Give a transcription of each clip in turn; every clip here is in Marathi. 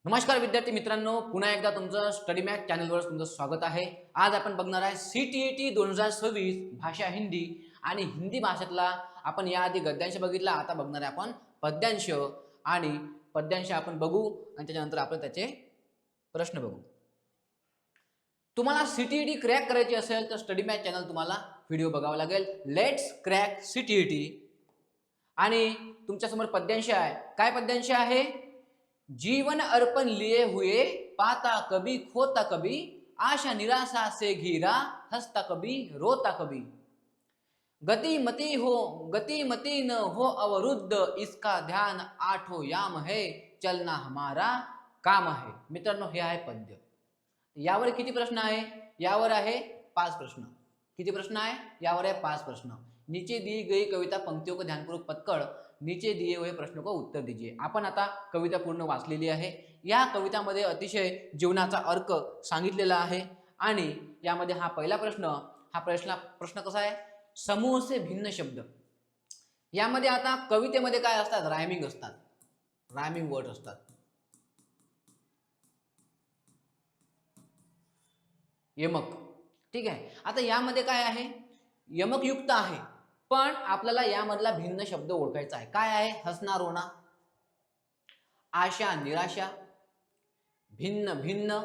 नमस्कार विद्यार्थी मित्रांनो, पुन्हा एकदा तुमचं स्टडी मॅथ चॅनलवर तुमचं स्वागत आहे। आज आपण बघणार आहे CTET 2026 भाषा हिंदी आणि हिंदी भाषेतला आपण याआधी गद्यांश बघितला, आता बघणार आहे आपण पद्यांश आणि पद्यांश आपण बघू आणि त्याच्यानंतर आपण त्याचे प्रश्न बघू। तुम्हाला CTET क्रॅक करायची असेल तर स्टडी मॅथ चॅनल तुम्हाला व्हिडिओ बघावा लागेल। लेट्स क्रॅक CTET आणि तुमच्या समोर पद्यांश आहे। काय पद्यांश आहे? जीवन अर्पण लिए हुए, पाता कभी खोता कभी, आशा निराशा से घिरा, हंसता कभी रोता कभी, गति मति न हो अवरुद्ध, इसका ध्यान आठो याम है, चलना हमारा काम है। मित्रांनो, हे आहे पद्य। यावर किती प्रश्न आहे? यावर आहे 5 प्रश्न। किती प्रश्न आहे? यावर आहे 5 प्रश्न। नीचे दी गई कविता पंक्तियों को ध्यानपूर्वक पढ़कर नीचे दिए हुए प्रश्नों को उत्तर दीजिए। आपण आता कविता पूर्ण वाचलेली आहे। या कवितामध्ये अतिशय जीवनाचा अर्थ सांगितलेला आहे आणि यामध्ये हा पहिला प्रश्न, हा प्रश्न कसा आहे? समूह से भिन्न शब्द। यामध्ये आता कवितेमध्ये काय असतात? रायमिंग असतात, रायमिंग वर्ड असतात। यमक, ठीक आहे। आता यामध्ये काय आहे? यमक युक्त आहे, पण आपल्याला यामधला भिन्न शब्द ओळखायचा आहे। काय आहे? हसना रोना, आशा निराशा, भिन्न भिन्न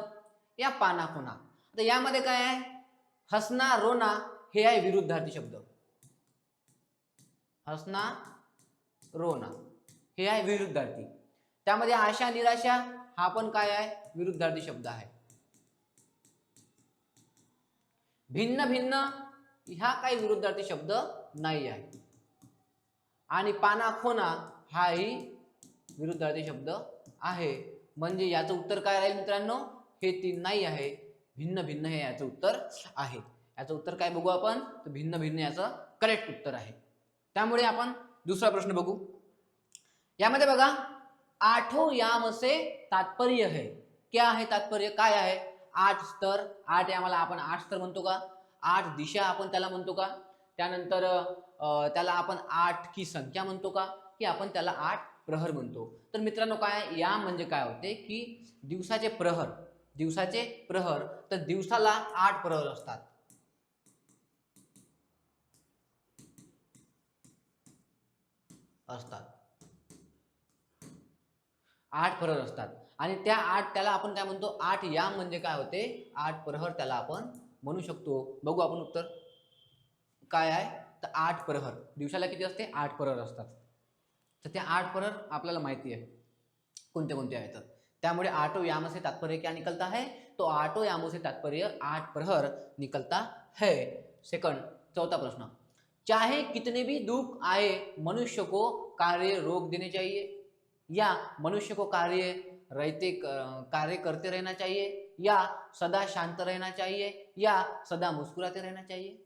या पाना खोना। आता यामध्ये काय आहे? हसना रोना हे आहे विरुद्धार्थी शब्द। हसना रोना हे आहे विरुद्धार्थी। त्यामध्ये आशा निराशा हा पण काय आहे? विरुद्धार्थी शब्द आहे। भिन्न भिन्न हा काही विरुद्धार्थी शब्द नाही आहे आणि पाना खोना हाही विरुद्धार्थी शब्द आहे। म्हणजे याचं उत्तर काय राहील मित्रांनो? हे 3 नाही आहे, भिन्न भिन्न हे याचं उत्तर आहे। याचं उत्तर काय बघू आपण? तर भिन्न भिन्न याचं करेक्ट उत्तर आहे। त्यामुळे आपण दुसरा प्रश्न बघू। यामध्ये बघा, आठों याम से तात्पर्य है। क्या आहे तात्पर्य? काय आहे? 8 स्तर। 8 यामाला आपण 8 स्तर म्हणतो का? 8 दिशा आपण त्याला म्हणतो का? त्यानंतर त्याला आपण 8 की संख्या म्हणतो का? की आपण त्याला 8 प्रहर म्हणतो? तर मित्रांनो, काय या म्हणजे काय होते की दिवसाचे प्रहर, दिवसाचे प्रहर, तर दिवसाला 8 प्रहर असतात। असतात 8 प्रहर असतात आणि त्या 8 त्याला आपण काय म्हणतो? 8 याम म्हणजे काय होते? 8 प्रहर त्याला आपण म्हणू शकतो। बघू आपण उत्तर काय आहे? तर 8 प्रहर दिवसाला किती असते? 8 प्रहर असतात। तर त्या 8 प्रहर आपल्याला माहिती आहे कोणते कोणते आहेत। त्यामुळे आठों यामों से तात्पर्य क्या निकलता है? तो आठों यामों से तात्पर्य 8 प्रहर निकलता है। सेकंड, चौथा प्रश्न, चाहे कितने भी दुख आए मनुष्य को कार्य रोक देने चाहिए, या मनुष्य को कार्य करते रहना चाहिए, या सदा शांत रहना चाहिए, या सदा मुस्कुराते रहना चाहिए?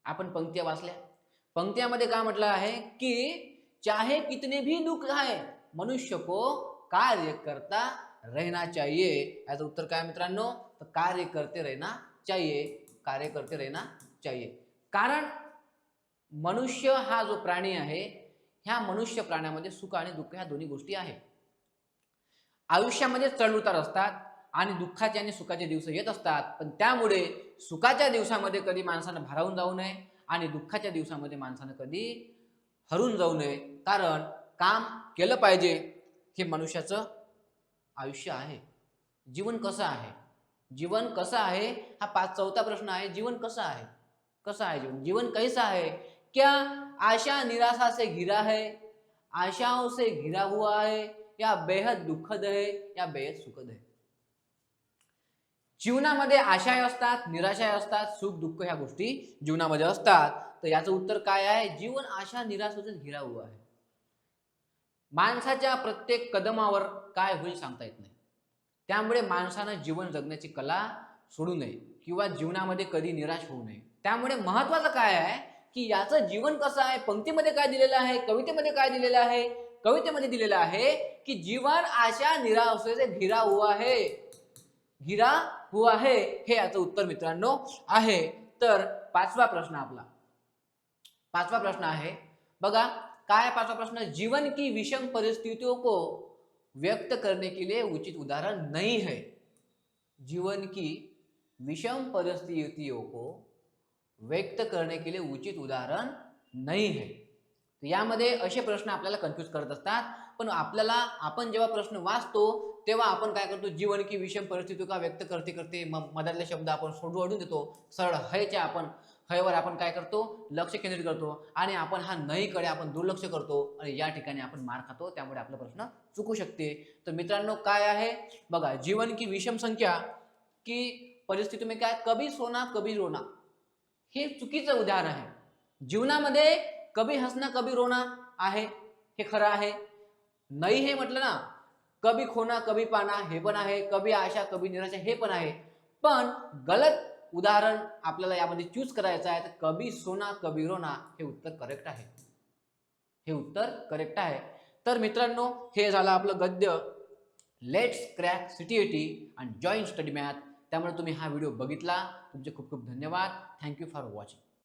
आपण पंक्तिया वाचल्या। पंक्तियामध्ये काय म्हटलं आहे की चाहे कितने भी दुख आए मनुष्य को कार्य करता रहना चाहिए। याचं उत्तर काय मित्रांनो? तर कार्य करते रहना चाहिए, कार्य करते रहना चाहिए। कारण मनुष्य हा जो प्राणी आहे, ह्या मनुष्य प्राण्यामध्ये सुख आणि दुःख ह्या दोन्ही गोष्टी आहेत। आयुष्यामध्ये चढउतार असतात आणि दुःखाचे आणि सुखाचे दिवस येत असतात, पण त्यामुळे सुखाच्या दिवसामध्ये कधी माणसानं भारावून जाऊ नये आणि दुःखाच्या दिवसामध्ये माणसानं कधी हरून जाऊ नये। कारण काम केलं पाहिजे, हे मनुष्याचं आयुष्य आहे। जीवन कसं आहे? जीवन कसं आहे हा चौथा प्रश्न आहे। जीवन कसं आहे? कसं आहे जीवन? जीवन कैसा है? क्या आशा निराशा से घिरा है, आशाओं से घिरा हुआ है, या बेहद दुःखद है, या बेहद सुखद है? जीवनामध्ये आशाय असतात, निराशाय असतात, सुख दुःख ह्या गोष्टी जीवनामध्ये असतात। तर याचं उत्तर काय आहे? जीवन आशा निराशेने घिरा हुआ है। माणसाच्या प्रत्येक कदमावर काय होईल सांगता येत नाही, त्यामुळे माणसानं जीवन जगण्याची कला सोडू नये किंवा जीवनामध्ये कधी निराश होऊ नये। त्यामुळे महत्त्वाचं काय आहे की याचं जीवन कसं आहे? पंक्तीमध्ये काय दिलेलं आहे? कवितेमध्ये काय दिलेलं आहे? कवितेमध्ये दिलेलं आहे की जीवन आशा निराशे से घिरा हुआ है, घिरा हुआ है, हे याचं उत्तर मित्रांनो आहे। तर पाचवा प्रश्न आपला, पाचवा प्रश्न आहे बघा, काय पाचवा प्रश्न? जीवन की विषम परिस्थितियों को व्यक्त करने के लिए उचित उदाहरण नहीं है। जीवन की विषम परिस्थितियों को व्यक्त करने के लिए उचित उदाहरण नाही है। तर यामध्ये असे प्रश्न आपल्याला कन्फ्यूज करत असतात, पण आपण जेव्हा प्रश्न वाचतो तेव्हा आपण काय करतो, जीवन की विषम परिस्थिती का व्यक्त करते करते मधातले शब्द आपण सोडून देतो, सरळ हयच्या आपण हयवर आपण काय करतो, लक्ष केंद्रित करतो आणि आपण हा नईकडे आपण दुर्लक्ष करतो आणि या ठिकाणी आपण मार खातो, त्यामुळे आपला प्रश्न चुकू शकते। तर मित्रांनो काय आहे बघा, जीवन की विषम संख्या की परिस्थिती में काय, कभी सोना कभी रोना, हे चुकीचं उदाहरण आहे। जीवनामध्ये कभी हसना कभी रोना आहे, हे खरं आहे। नाही हे म्हटलं ना, कभी खोना कभी पाना हे पण आहे, कभी आशा कभी निराशा हे पण आहे, पण गलत उदाहरण आपल्याला यामध्ये चूज करायचं आहे, तर कभी सोना कभी रोना हे उत्तर करेक्ट आहे, हे उत्तर करेक्ट आहे। तर मित्रांनो हे झालं आपलं गद्य लेट्स क्रॅक सीटीईटी आणि जॉईन स्टडी मॅथ। त्यामुळे तुम्ही हा व्हिडिओ बघितला, तुमचे खूप खूप धन्यवाद। Thank you for watching.